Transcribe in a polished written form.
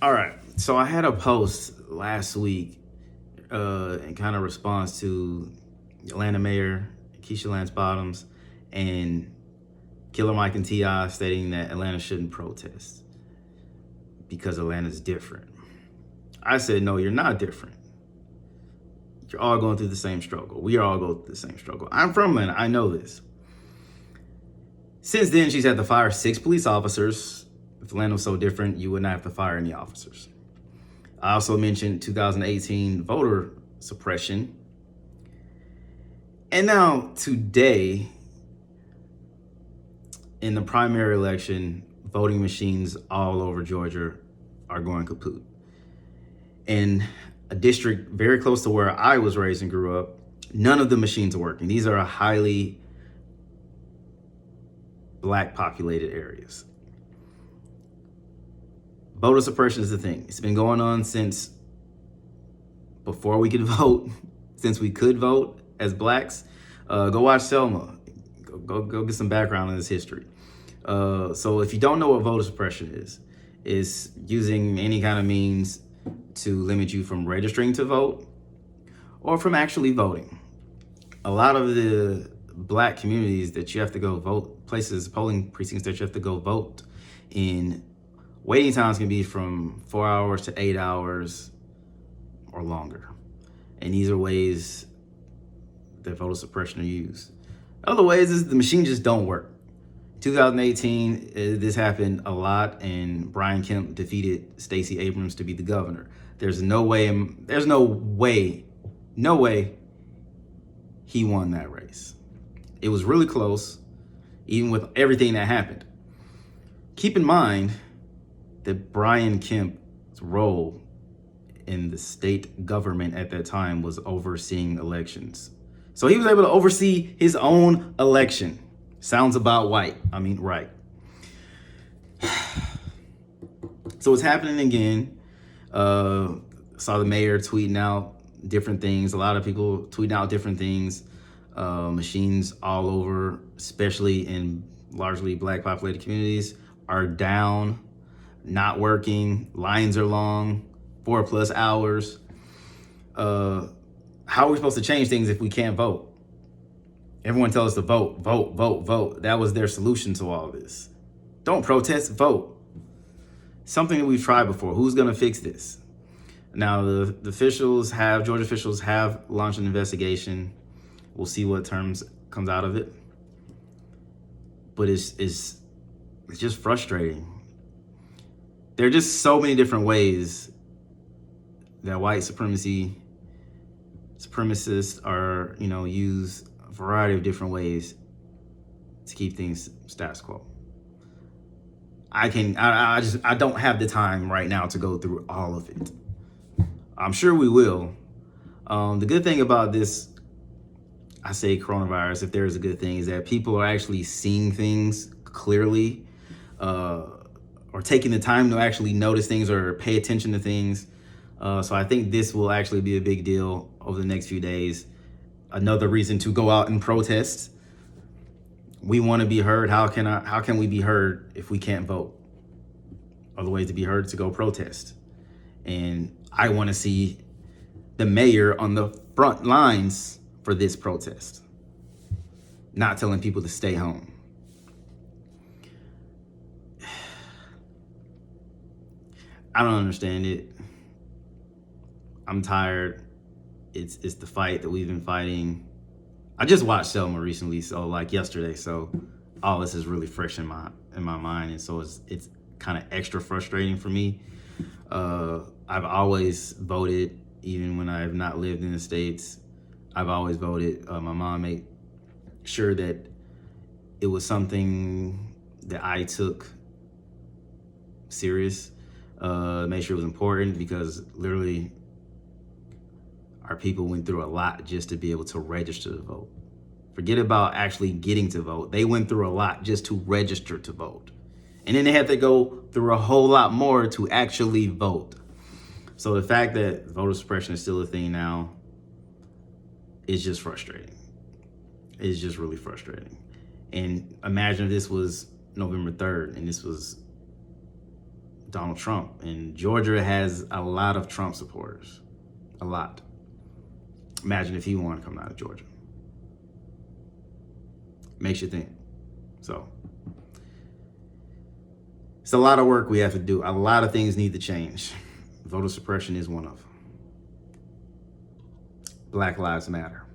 All right. So I had a post last week in kind of response to Atlanta Mayor Keisha Lance Bottoms and Killer Mike and T.I. stating that Atlanta shouldn't protest because Atlanta's different. I said, no, you're not different. You're all going through the same struggle. We are all going through the same struggle. I'm from Atlanta. I know this. Since then, she's had to fire 6 police officers. If Atlanta was so different, you would not have to fire any officers. I also mentioned 2018 voter suppression. And now today, in the primary election, voting machines all over Georgia are going kaput. In a district very close to where I was raised and grew up, none of the machines are working. These are highly Black populated areas. Voter suppression is the thing. It's been going on since before we could vote, since we could vote as Blacks. Go watch Selma. Go get some background on this history. So if you don't know what voter suppression is using any kind of means to limit you from registering to vote or from actually voting. A lot of the Black communities that you have to go vote, polling precincts that you have to go vote in, waiting times can be from 4 hours to 8 hours or longer. And these are ways that voter suppression are used. Other ways is the machine just don't work. 2018, this happened a lot, and Brian Kemp defeated Stacey Abrams to be the governor. There's no way he won that race. It was really close, even with everything that happened. Keep in mind that Brian Kemp's role in the state government at that time was overseeing elections. So he was able to oversee his own election. Sounds about right. So it's happening again. Saw the mayor tweeting out different things. A lot of people tweeting out different things. Machines all over, especially in largely Black populated communities, are down, not working. Lines are long, 4+ hours. How are we supposed to change things if we can't vote? Everyone tells us to vote, vote, vote, vote. That was their solution to all this. Don't protest, vote. Something that we've tried before. Who's going to fix this? Now, the Georgia officials have launched an investigation. We'll see what terms comes out of it. But it's just frustrating. There are just so many different ways that white supremacists are, use a variety of different ways to keep things status quo. I don't have the time right now to go through all of it. I'm sure we will. The good thing about this, I say coronavirus, if there's a good thing, is that people are actually seeing things clearly, or taking the time to actually notice things or pay attention to things. So I think this will actually be a big deal over the next few days. Another reason to go out and protest. We want to be heard. How can we be heard if we can't vote? Other ways to be heard is to go protest. And I want to see the mayor on the front lines for this protest, not telling people to stay home. I don't understand it. I'm tired. It's the fight that we've been fighting. I just watched Selma recently, so like yesterday, so all this is really fresh in my mind, and so it's kind of extra frustrating for me. I've always voted, even when I have not lived in the States. I've always voted. My mom made sure that it was something that I took serious, made sure it was important, because literally our people went through a lot just to be able to register to vote. Forget about actually getting to vote. They went through a lot just to register to vote. And then they had to go through a whole lot more to actually vote. So the fact that voter suppression is still a thing now is just frustrating. It's just really frustrating. And imagine if this was November 3rd and this was Donald Trump. And Georgia has a lot of Trump supporters. A lot. Imagine if he wanted to come out of Georgia. Makes you think. So it's a lot of work we have to do. A lot of things need to change. Voter suppression is one of them. Black Lives Matter.